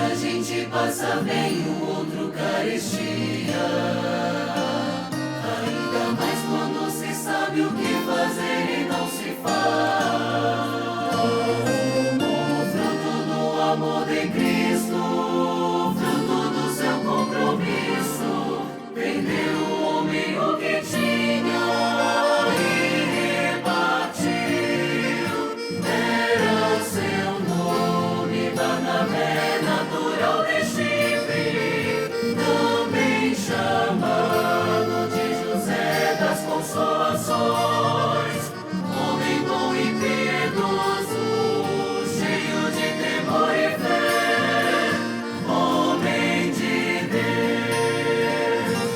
a gente passa bem, o outro carestia. Ainda mais quando se sabe o que fazer e não se faz. Fruto do amor de Cristo, fruto do seu compromisso, perdeu o homem o que tinha e repartiu. Era o seu nome, Barnabé, natural de Chipre, também chamado de José das Consolações, homem bom e piedoso, cheio de temor e fé, homem de Deus.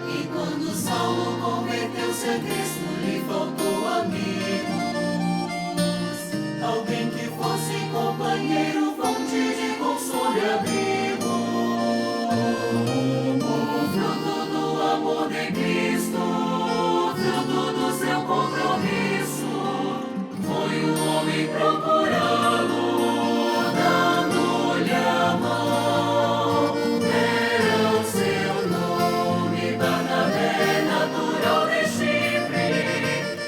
E quando Saulo converteu-se a Cristo, lhe faltou amigos, alguém que fosse companheiro, fonte de consolo e abrigo. Fruto do amor de Cristo, fruto do seu compromisso, foi o homem procurá-lo, dando-lhe a mão. Era o seu nome, Barnabé, natural de Chipre,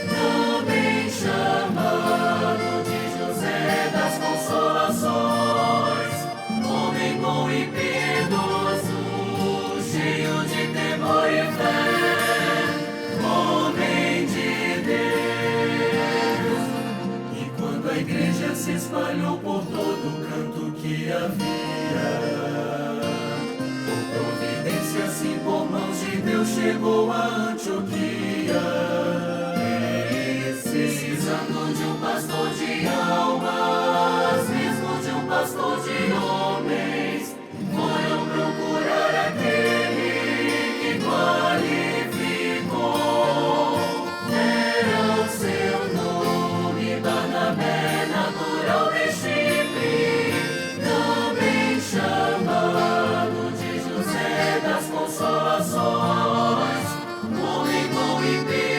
também chamado de José das Consolações, homem bom e piedoso, cheio de temor e fé, homem de Deus. E quando a igreja se espalhou por todo canto que havia, por providência assim por mãos de Deus chegou a Antioquia. Precisando de um pastor de almas, mesmo de um pastor de homens, foram procurar aquele que qualificou. Era o seu nome, Barnabé, natural de Chipre, também chamado de José das Consolações, homem bom e piedoso,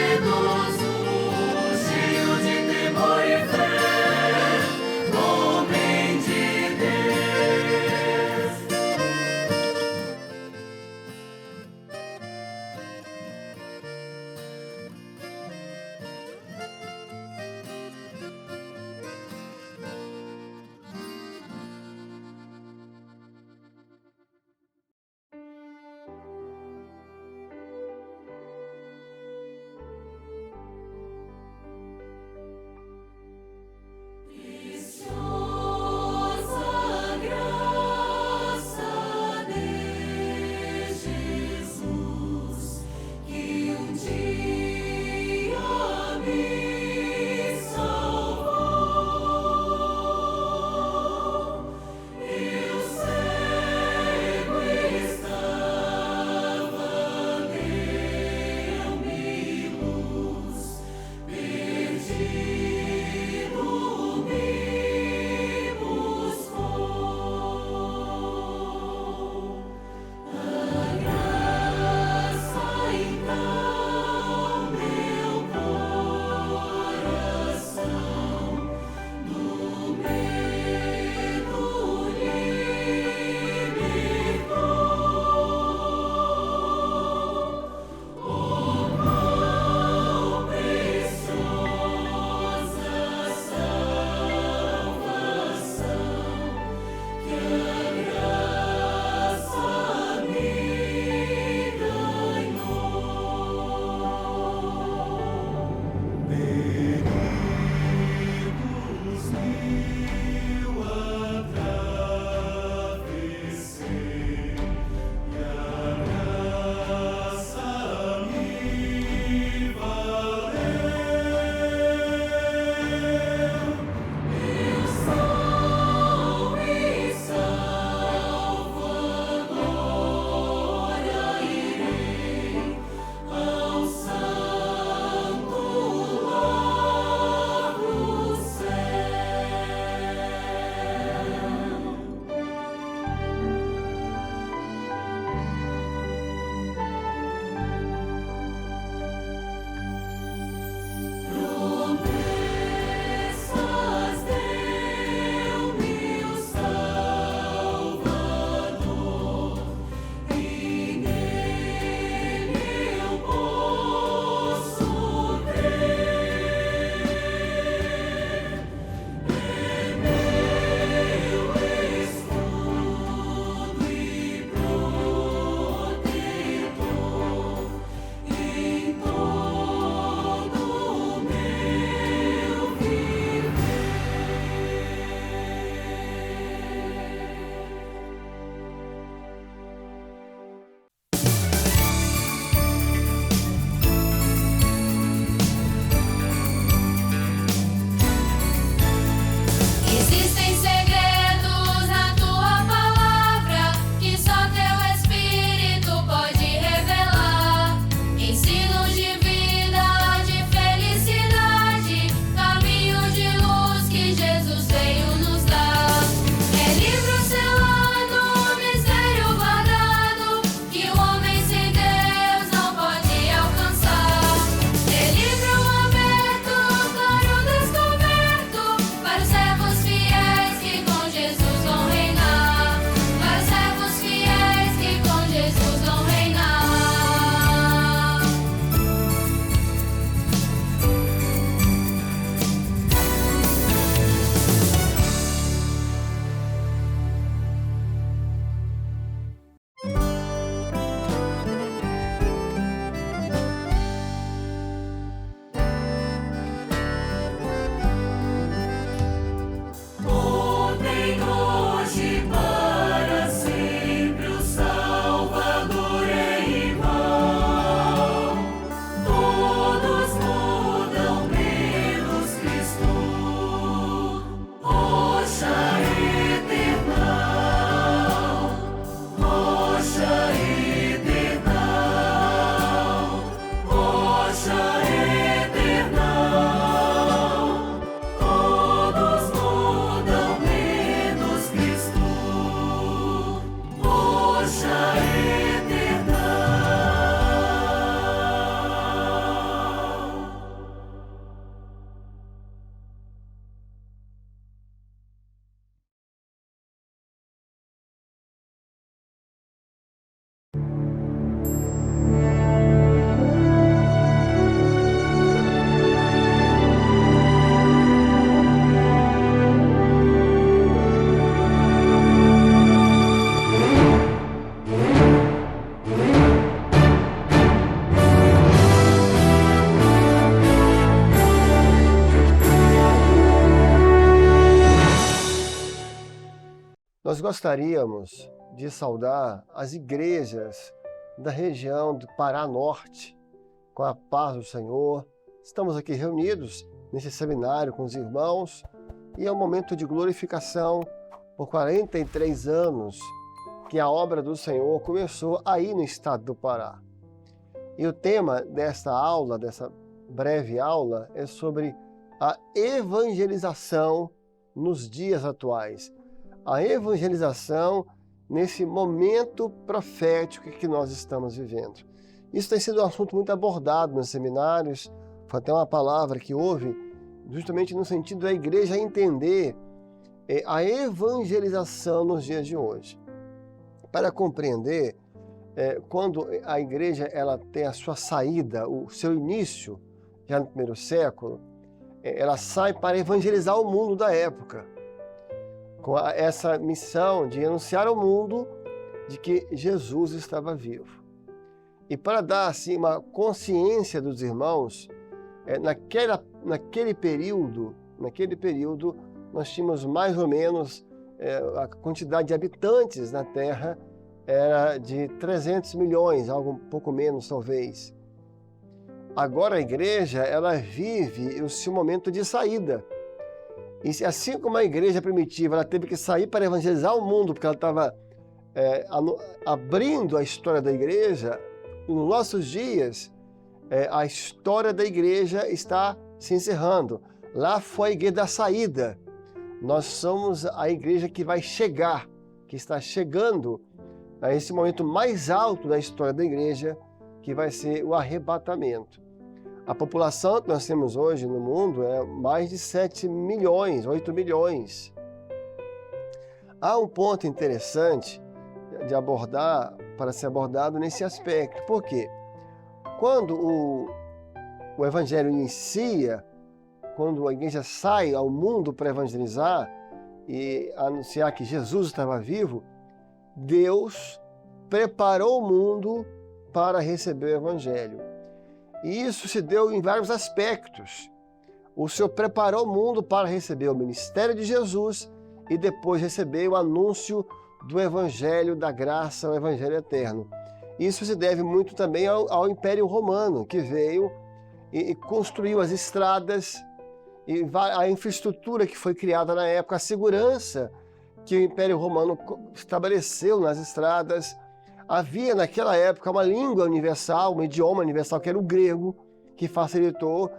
Nós gostaríamos de saudar as igrejas da região do Pará Norte, com a paz do Senhor. Estamos aqui reunidos nesse seminário com os irmãos e é um momento de glorificação por 43 anos que a obra do Senhor começou aí no estado do Pará. E o tema desta aula, dessa breve aula, é sobre a evangelização nos dias atuais. A evangelização nesse momento profético que nós estamos vivendo. Isso tem sido um assunto muito abordado nos seminários, foi até uma palavra que houve justamente no sentido da igreja entender a evangelização nos dias de hoje. Para compreender, quando a igreja ela tem a sua saída, o seu início, já no primeiro século, ela sai para evangelizar o mundo da época, com essa missão de anunciar ao mundo de que Jesus estava vivo. E para dar assim, uma consciência dos irmãos, naquele período, nós tínhamos mais ou menos a quantidade de habitantes na Terra era de 300 milhões, algo um pouco menos talvez. Agora a igreja, ela vive o seu momento de saída. E assim como a igreja primitiva, ela teve que sair para evangelizar o mundo, porque ela estava abrindo a história da igreja, nos nossos dias, a história da igreja está se encerrando. Lá foi a igreja da saída. Nós somos a igreja que vai chegar, que está chegando a esse momento mais alto da história da igreja, que vai ser o arrebatamento. A população que nós temos hoje no mundo é mais de 7 milhões, 8 milhões. Há um ponto interessante de abordar, para ser abordado nesse aspecto. Por quê? Quando o evangelho inicia, quando a igreja sai ao mundo para evangelizar e anunciar que Jesus estava vivo, Deus preparou o mundo para receber o evangelho. E isso se deu em vários aspectos. O Senhor preparou o mundo para receber o ministério de Jesus e depois receber o anúncio do evangelho da graça, o evangelho eterno. Isso se deve muito também ao Império Romano, que veio e construiu as estradas, e a infraestrutura que foi criada na época, a segurança que o Império Romano estabeleceu nas estradas. Havia naquela época uma língua universal, um idioma universal, que era o grego, que facilitou.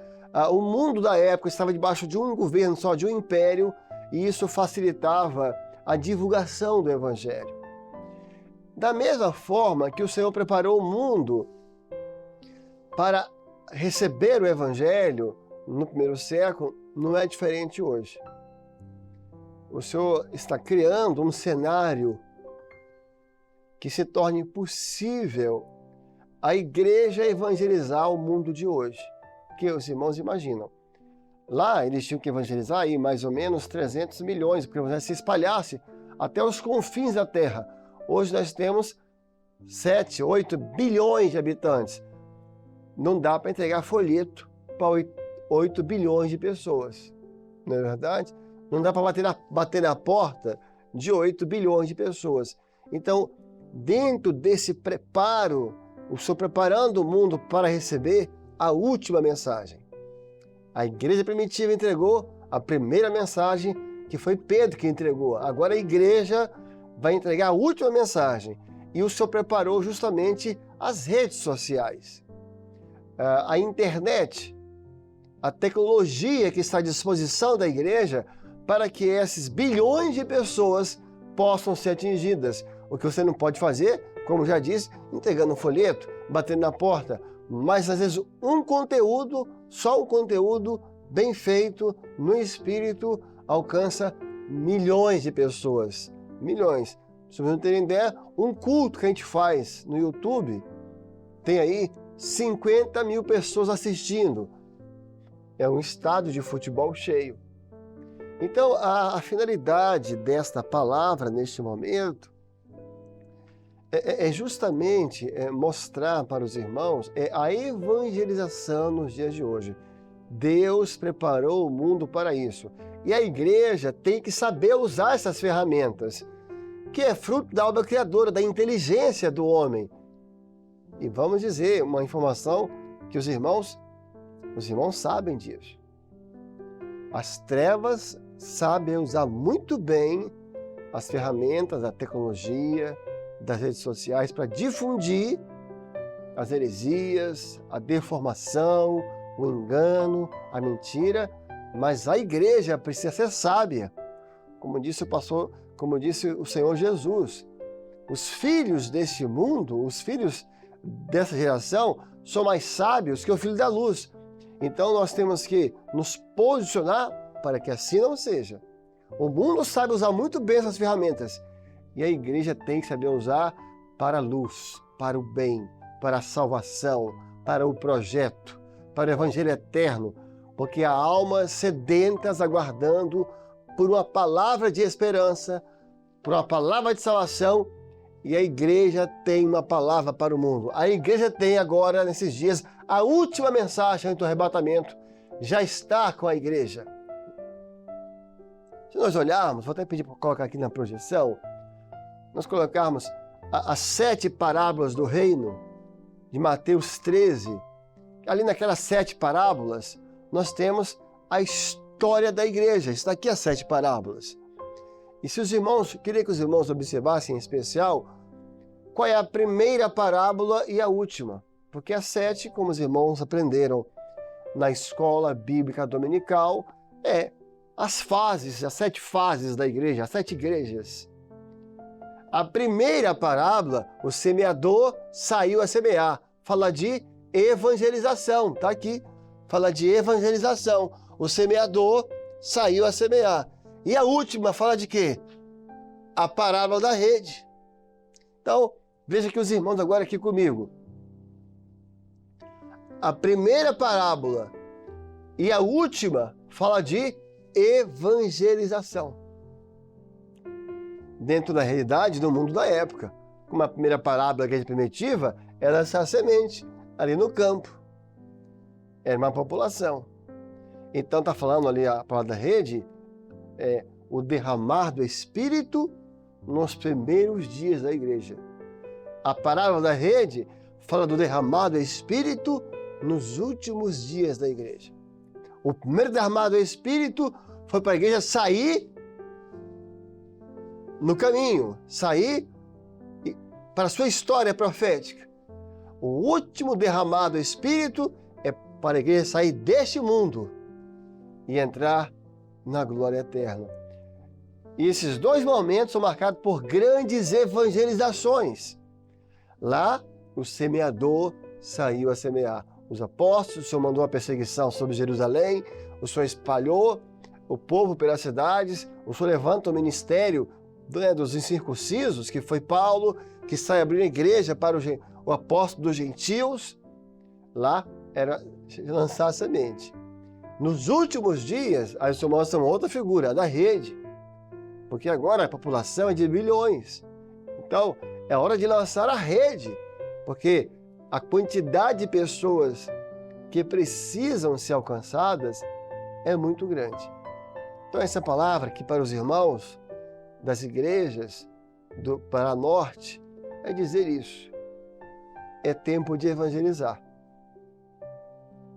O mundo da época estava debaixo de um governo só, de um império, e isso facilitava a divulgação do evangelho. Da mesma forma que o Senhor preparou o mundo para receber o evangelho no primeiro século, não é diferente hoje. O Senhor está criando um cenário que se torne possível a igreja evangelizar o mundo de hoje. Que os irmãos imaginam. Lá eles tinham que evangelizar aí mais ou menos 300 milhões, porque o evangelho se espalhasse até os confins da terra. Hoje nós temos 7, 8 bilhões de habitantes. Não dá para entregar folheto para 8 bilhões de pessoas. Não é verdade? Não dá para bater na porta de 8 bilhões de pessoas. Então, dentro desse preparo, o Senhor preparando o mundo para receber a última mensagem. A igreja primitiva entregou a primeira mensagem, que foi Pedro que entregou. Agora a igreja vai entregar a última mensagem. E o Senhor preparou justamente as redes sociais, a internet, a tecnologia que está à disposição da igreja para que esses bilhões de pessoas possam ser atingidas. O que você não pode fazer, como já disse, entregando um folheto, batendo na porta, mas às vezes só um conteúdo bem feito no Espírito alcança milhões de pessoas. Milhões. Se vocês não terem ideia, um culto que a gente faz no YouTube tem aí 50 mil pessoas assistindo. É um estádio de futebol cheio. Então, a finalidade desta palavra neste momento é justamente mostrar para os irmãos a evangelização nos dias de hoje. Deus preparou o mundo para isso. E a igreja tem que saber usar essas ferramentas. que é fruto da obra criadora, da inteligência do homem. E vamos dizer uma informação que os irmãos sabem disso. As trevas sabem usar muito bem as ferramentas da tecnologia, das redes sociais para difundir as heresias, a deformação, o engano, a mentira, mas a igreja precisa ser sábia. Como disse o Senhor Jesus, os filhos deste mundo, os filhos dessa geração, são mais sábios que o filho da luz. Então nós temos que nos posicionar para que assim não seja. O mundo sabe usar muito bem essas ferramentas e a igreja tem que saber usar para a luz, para o bem, para a salvação, para o projeto, para o evangelho eterno, porque há almas sedentas aguardando por uma palavra de esperança, por uma palavra de salvação, e a igreja tem uma palavra para o mundo. A igreja tem agora, nesses dias, a última mensagem do arrebatamento já está com a igreja. Se nós olharmos, vou até pedir para colocar aqui na projeção, nós colocarmos as 7 parábolas do reino de Mateus 13, ali naquelas 7 parábolas, nós temos a história da igreja. Está aqui as 7 parábolas. E se os irmãos, queria que os irmãos observassem em especial qual é a primeira parábola e a última, porque as 7, como os irmãos aprenderam na escola bíblica dominical, as 7 fases da igreja, as 7 igrejas. A primeira parábola, o semeador saiu a semear, fala de evangelização, está aqui, fala de evangelização. O semeador saiu a semear. E a última fala de quê? A parábola da rede. Então, veja que os irmãos agora aqui comigo. A primeira parábola e a última fala de evangelização. Dentro da realidade do mundo da época. Como a primeira parábola da igreja primitiva era essa semente ali no campo. Era uma população. Então está falando ali a palavra da rede, o derramar do Espírito nos primeiros dias da igreja. A parábola da rede fala do derramar do Espírito nos últimos dias da igreja. O primeiro derramar do Espírito foi para a igreja sair no caminho, sair para a sua história profética. O último derramar do Espírito é para a igreja sair deste mundo e entrar na glória eterna. E esses 2 momentos são marcados por grandes evangelizações. Lá, o semeador saiu a semear. Os apóstolos, o Senhor mandou uma perseguição sobre Jerusalém, o Senhor espalhou o povo pelas cidades, o Senhor levanta o ministério dos incircuncisos, que foi Paulo, que sai abrindo a igreja para o apóstolo dos gentios. Lá era lançar a semente. Nos últimos dias, aí o Senhor mostra uma outra figura, a da rede. Porque agora a população é de bilhões. Então, é hora de lançar a rede, porque a quantidade de pessoas que precisam ser alcançadas é muito grande. Então, essa palavra que para os irmãos das igrejas do Paraná Norte é dizer isso. É tempo de evangelizar.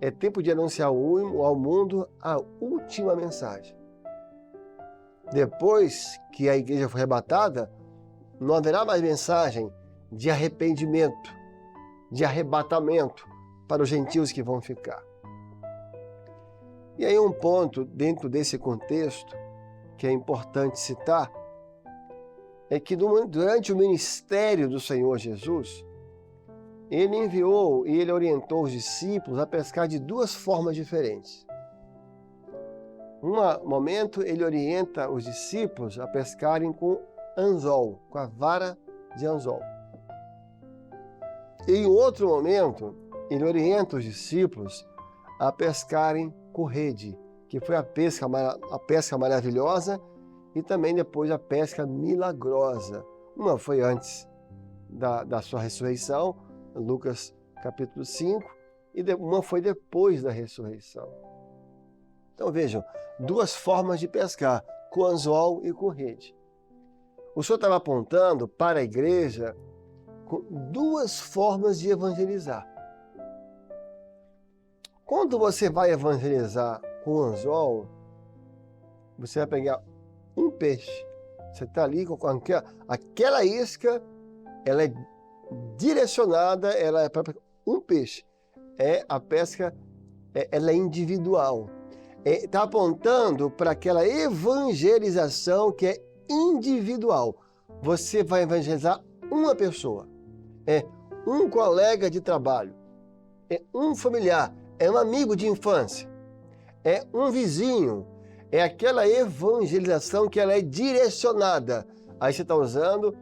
É tempo de anunciar ao mundo a última mensagem. Depois que a igreja for arrebatada, não haverá mais mensagem de arrependimento, de arrebatamento para os gentios que vão ficar. E aí um ponto dentro desse contexto que é importante citar é que durante o ministério do Senhor Jesus, ele enviou e ele orientou os discípulos a pescar de 2 formas diferentes. Um momento, ele orienta os discípulos a pescarem com anzol, com a vara de anzol. E em outro momento, ele orienta os discípulos a pescarem com rede, que foi a pesca maravilhosa e também depois a pesca milagrosa. Uma foi antes da sua ressurreição, Lucas capítulo 5, e uma foi depois da ressurreição. Então vejam, 2 formas de pescar, com anzol e com rede. o senhor estava apontando para a igreja com duas formas de evangelizar. Quando você vai evangelizar com o anzol, você vai pegar um peixe. Você está ali com aquela isca, ela é direcionada, ela é para um peixe. A pesca, ela é individual. Está apontando para aquela evangelização que é individual. Você vai evangelizar uma pessoa, um colega de trabalho, um familiar, um amigo de infância, um vizinho. É aquela evangelização que ela é direcionada. Aí você está usando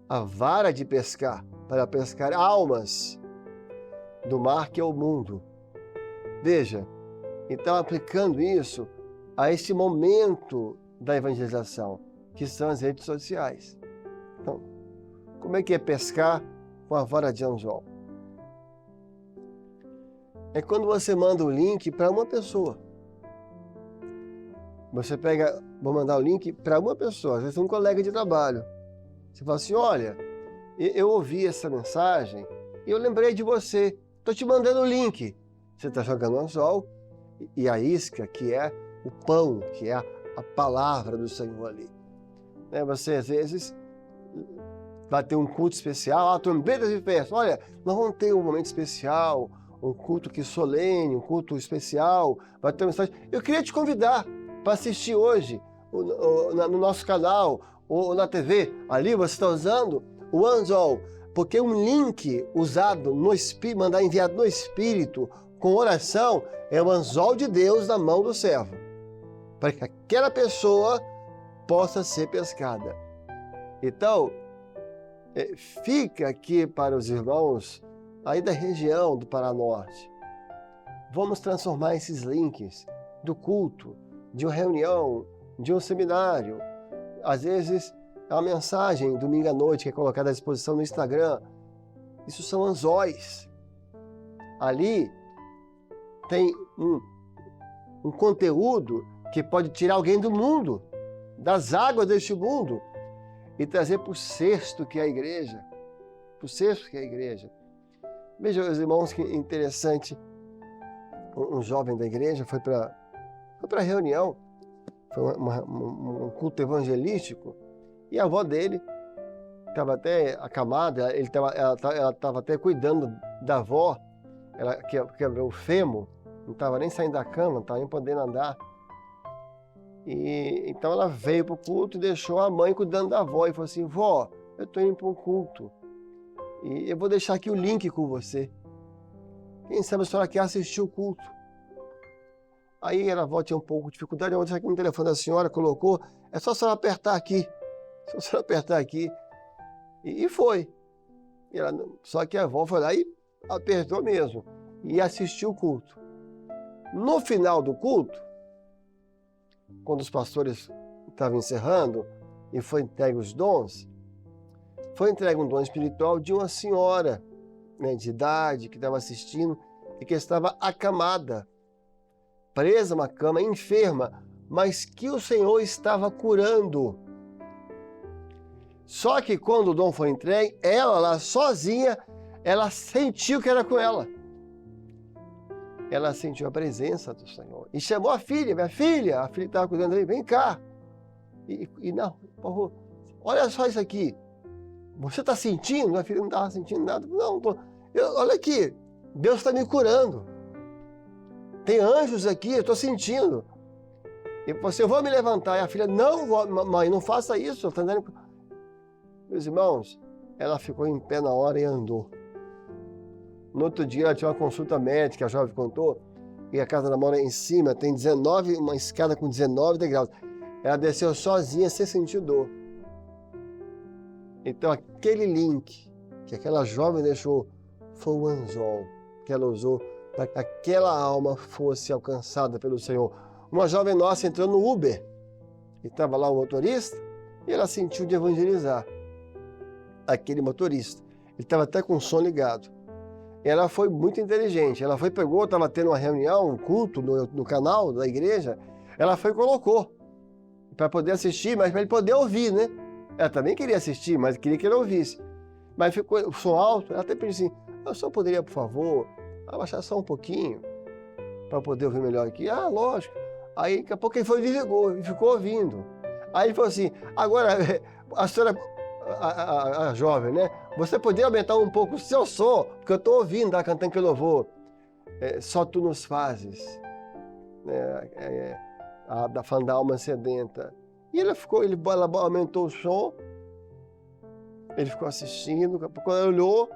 a vara de pescar para pescar almas do mar que é o mundo. Veja, então aplicando isso a esse momento da evangelização, que são as redes sociais. Então, como é que é pescar com a vara de anzol? É quando você manda o link para uma pessoa. Você vou mandar o link para uma pessoa, às vezes um colega de trabalho. Você fala assim, olha, eu ouvi essa mensagem e eu lembrei de você, estou te mandando o link. Você está jogando o anzol e a isca, que é o pão, que é a palavra do Senhor ali. Você, às vezes, vai ter um culto especial, trombetas e festas. Olha, nós vamos ter um momento especial, um culto que solene, um culto especial, vai ter uma mensagem. Eu queria te convidar para assistir hoje no nosso canal ou na TV. Ali você está usando o anzol, porque um link usado no Espírito, enviado no Espírito, com oração, é o anzol de Deus na mão do servo, para que aquela pessoa possa ser pescada. Então, fica aqui para os irmãos aí da região do Paraná Norte. Vamos transformar esses links do culto, de uma reunião, de um seminário, às vezes a mensagem domingo à noite que é colocada à disposição no Instagram. Isso são anzóis. Ali tem um conteúdo que pode tirar alguém do mundo, das águas deste mundo, e trazer para o cesto que é a igreja. Para o cesto que é a igreja. Vejam, os irmãos, que interessante. Um jovem da igreja foi para a reunião, foi um culto evangelístico, e a avó dele estava até acamada, ela estava até cuidando da avó, ela quebrou o fêmur, não estava nem saindo da cama, não estava nem podendo andar. E então ela veio para o culto e deixou a mãe cuidando da avó, e falou assim, vó, eu estou indo para um culto, e eu vou deixar aqui o link com você. Quem sabe a senhora quer assistir o culto? Aí a avó tinha um pouco de dificuldade, eu vou deixar aqui no telefone da senhora, colocou, é só a senhora apertar aqui. Só a senhora apertar aqui. E foi. Só que a avó foi lá e apertou mesmo. E assistiu o culto. No final do culto, quando os pastores estavam encerrando e foi entregue os dons, foi entregue um dom espiritual de uma senhora, de idade, que estava assistindo e que estava acamada, presa numa cama, enferma, mas que o Senhor estava curando. Só que quando o dom foi entregue, ela lá sozinha, ela sentiu que era com ela. Ela sentiu a presença do Senhor e chamou a filha, minha filha, a filha estava cuidando ali, vem cá. E não, por favor, olha só isso aqui. Você está sentindo? Minha filha não estava sentindo nada. Não, olha aqui, Deus está me curando. Tem anjos aqui, eu estou sentindo. E você, eu vou me levantar. E a filha, não, mãe, não faça isso. Tá andando... Meus irmãos, ela ficou em pé na hora e andou. No outro dia, ela tinha uma consulta médica, a jovem contou, e a casa da mora em cima, tem uma escada com 19 degraus. Ela desceu sozinha, sem sentir dor. Então, aquele link que aquela jovem deixou foi o anzol que ela usou para que aquela alma fosse alcançada pelo Senhor. Uma jovem nossa entrou no Uber, e estava lá o motorista, e ela sentiu de evangelizar aquele motorista. Ele estava até com o som ligado. Ela foi muito inteligente. Ela pegou, estava tendo uma reunião, um culto no canal da igreja, ela foi e colocou, para poder assistir, mas para ele poder ouvir, né? Ela também queria assistir, mas queria que ele ouvisse. Mas ficou o som alto, ela até pediu assim, eu só poderia, por favor, abaixar só um pouquinho, para poder ouvir melhor aqui. Ah, lógico. Aí, daqui a pouco ele foi e desligou, e ficou ouvindo. Aí ele falou assim, agora, a senhora, a jovem, né? Você poderia aumentar um pouco o seu som, porque eu estou ouvindo, tá cantando que louvor. Só tu nos fazes. Falando da alma sedenta. E ela aumentou o som, ele ficou assistindo, quando ela olhou,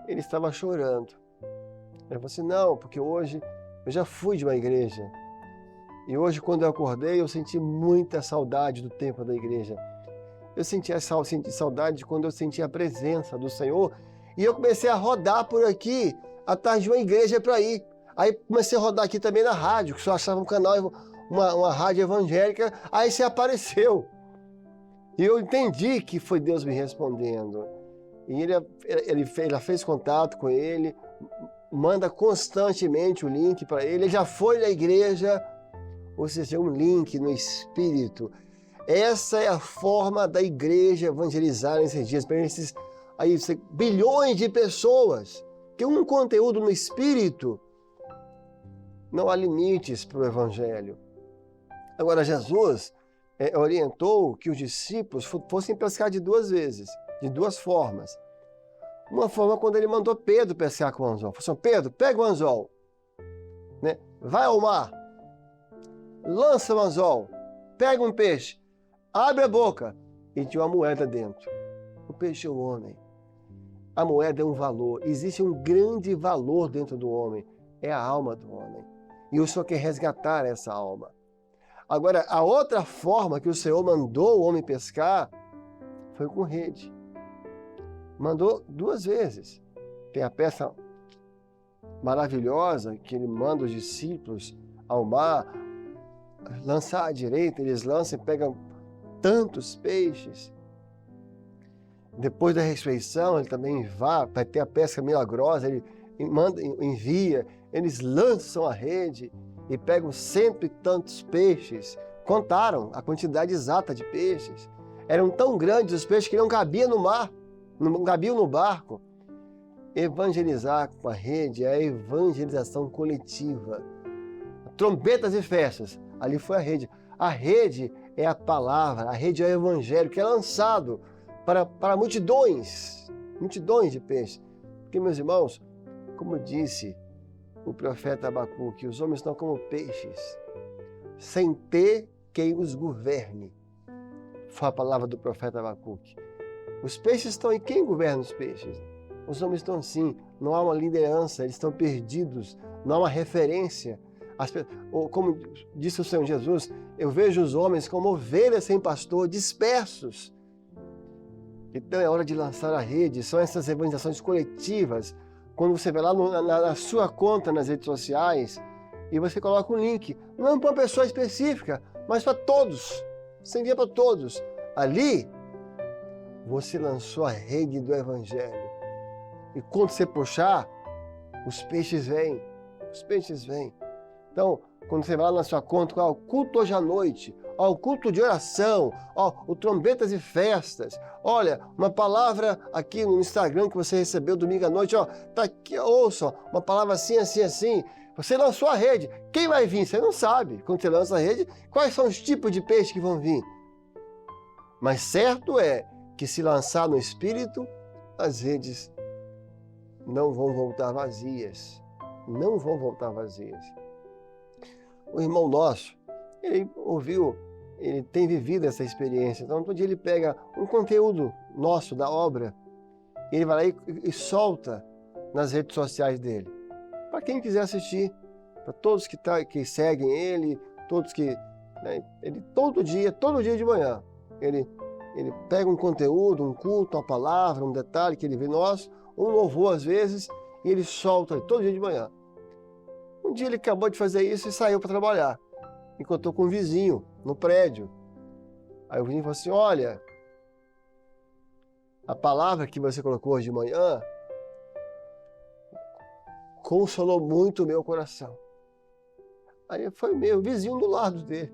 ele estava chorando. Ele falou assim, não, porque hoje eu já fui de uma igreja. E hoje, quando eu acordei, eu senti muita saudade do tempo da igreja. Eu senti saudade de quando eu senti a presença do Senhor. E eu comecei a rodar por aqui, atrás de uma igreja para ir. Aí comecei a rodar aqui também na rádio, que só achava um canal, uma rádio evangélica. Aí você apareceu. E eu entendi que foi Deus me respondendo. E ela fez contato com ele, manda constantemente o link para ele. Ele já foi na igreja, ou seja, um link no Espírito. Essa é a forma da igreja evangelizar nesses dias, para esses bilhões de pessoas. Que um conteúdo no Espírito, não há limites para o Evangelho. Agora, Jesus orientou que os discípulos fossem pescar de duas vezes, de duas formas. Uma forma quando ele mandou Pedro pescar com o anzol. Falou assim, Pedro, pega o anzol, né? Vai ao mar, lança o anzol, pega um peixe, abre a boca e tinha uma moeda dentro. O peixe é o homem. A moeda é um valor. Existe um grande valor dentro do homem. É a alma do homem. E o Senhor quer resgatar essa alma. Agora, a outra forma que o Senhor mandou o homem pescar foi com rede. Mandou duas vezes. Tem a peça maravilhosa que ele manda os discípulos ao mar, lançar à direita, eles lançam e pegam tantos peixes. Depois da ressurreição, ele também vai ter a pesca milagrosa, ele envia, eles lançam a rede e pegam 100 e tantos peixes. Contaram a quantidade exata de peixes. Eram tão grandes os peixes que não cabiam no mar, não cabiam no barco. Evangelizar com a rede é a evangelização coletiva. Trombetas e festas, ali foi a rede. A rede é a palavra, a rede é o evangelho que é lançado para multidões de peixes. Porque, meus irmãos, como disse o profeta Abacuque, os homens estão como peixes, sem ter quem os governe. Foi a palavra do profeta Abacuque. Os peixes estão em quem governa os peixes? Os homens estão assim, não há uma liderança, eles estão perdidos, não há uma referência. Como disse o Senhor Jesus, eu vejo os homens como ovelhas sem pastor, dispersos. Então é hora de lançar a rede, são essas evangelizações coletivas. Quando você vai lá na sua conta nas redes sociais e você coloca um link, não para uma pessoa específica, mas para todos, você envia para todos. Ali, você lançou a rede do Evangelho. E quando você puxar, os peixes vêm, Então, quando você vai lá na sua conta, o culto hoje à noite, o culto de oração, o trombetas e festas, olha, uma palavra aqui no Instagram que você recebeu domingo à noite, tá aqui, ouça, uma palavra assim, assim, assim, você lançou a rede, quem vai vir? Você não sabe, quando você lança a rede, quais são os tipos de peixes que vão vir. Mas certo é que se lançar no Espírito, as redes não vão voltar vazias, O irmão nosso, ele tem vivido essa experiência. Então, todo dia ele pega um conteúdo nosso da obra, e ele vai lá e solta nas redes sociais dele. Para quem quiser assistir, para todos que seguem ele, todos que... ele todo dia de manhã, ele pega um conteúdo, um culto, uma palavra, um detalhe que ele vê nosso, um louvor às vezes, e ele solta todo dia de manhã. Um dia ele acabou de fazer isso e saiu para trabalhar. Encontrou com um vizinho no prédio. Aí o vizinho falou assim, olha, a palavra que você colocou hoje de manhã consolou muito o meu coração. Aí foi meu vizinho do lado dele.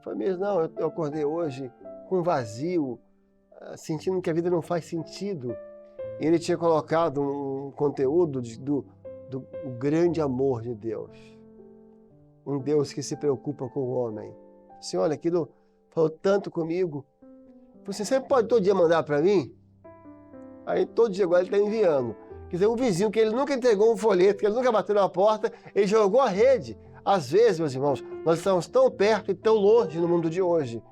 Foi mesmo, não, eu acordei hoje com vazio, sentindo que a vida não faz sentido. E ele tinha colocado um conteúdo do grande amor de Deus. Um Deus que se preocupa com o homem. Assim, olha, aquilo falou tanto comigo. Você pode todo dia mandar para mim? Aí todo dia agora ele está enviando. Quer dizer, um vizinho que ele nunca entregou um folheto, que ele nunca bateu na porta, ele jogou a rede. Às vezes, meus irmãos, nós estamos tão perto e tão longe no mundo de hoje.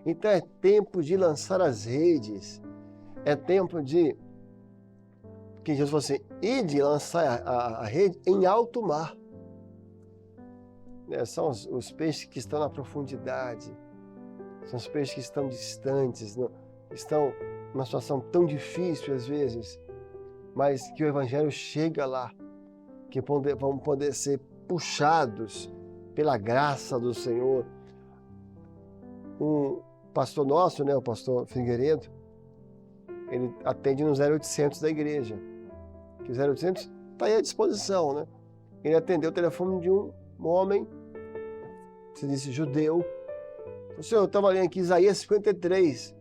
Então é tempo de lançar as redes. É tempo de... que Jesus falou assim, e de lançar a rede em alto mar. São os peixes que estão na profundidade. São os peixes que estão distantes, estão numa situação tão difícil às vezes, mas que o Evangelho chega lá, que vão poder ser puxados pela graça do Senhor. Um pastor nosso, o pastor Figueiredo, ele atende no 0800 da igreja. Que o 0800 está aí à disposição, né? Ele atendeu o telefone de um homem, se disse judeu. O senhor, eu estava lendo aqui Isaías 53,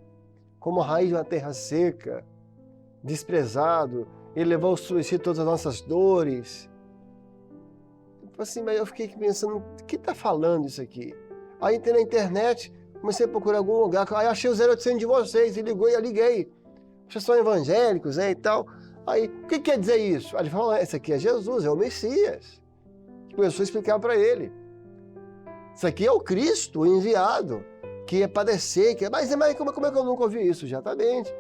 como raiz de uma terra seca, desprezado, ele levou sobre si todas as nossas dores. Assim, mas eu fiquei pensando, o que está falando isso aqui? Aí entrei na internet, comecei a procurar algum lugar, aí achei o 0800 de vocês, e ligou e eu liguei. Vocês são evangélicos, e tal. Aí, o que quer dizer isso? Aí ele falou, esse aqui é Jesus, é o Messias. Começou a explicar para ele. Isso aqui é o Cristo, o enviado, que ia padecer, mas como é que eu nunca ouvi isso? Exatamente.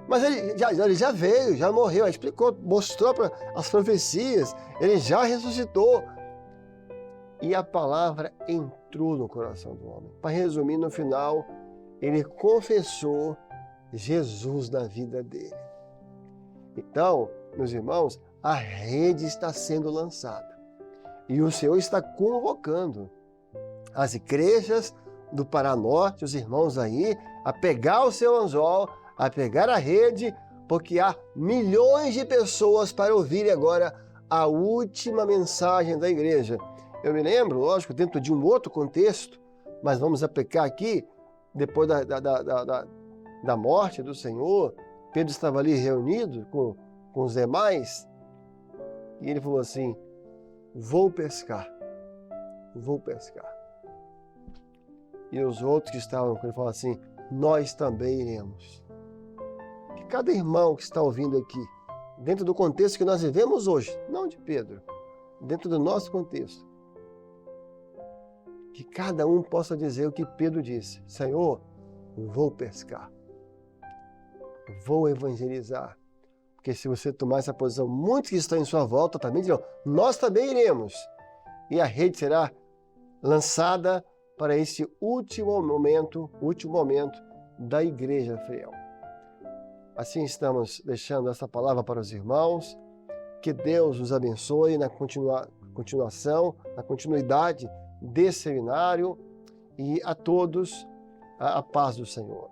Mas ele já veio, já morreu, explicou, mostrou as profecias, ele já ressuscitou. E a palavra entrou no coração do homem. Para resumir, no final, ele confessou Jesus na vida dele. Então, meus irmãos, a rede está sendo lançada. E o Senhor está convocando as igrejas do Paranorte, os irmãos aí, a pegar o seu anzol, a pegar a rede, porque há milhões de pessoas para ouvirem agora a última mensagem da igreja. Eu me lembro, lógico, dentro de um outro contexto, mas vamos aplicar aqui, depois da morte do Senhor, Pedro estava ali reunido com os demais, e ele falou assim, vou pescar. E os outros que estavam com ele falaram assim, nós também iremos. Que cada irmão que está ouvindo aqui, dentro do contexto que nós vivemos hoje, não de Pedro, dentro do nosso contexto, que cada um possa dizer o que Pedro disse, Senhor, vou pescar, vou evangelizar. Porque se você tomar essa posição, muitos que estão em sua volta também dirão, nós também iremos. E a rede será lançada para esse último momento da igreja fiel. Assim estamos deixando essa palavra para os irmãos. Que Deus os abençoe na continuação, na continuidade desse seminário, e a todos a paz do Senhor.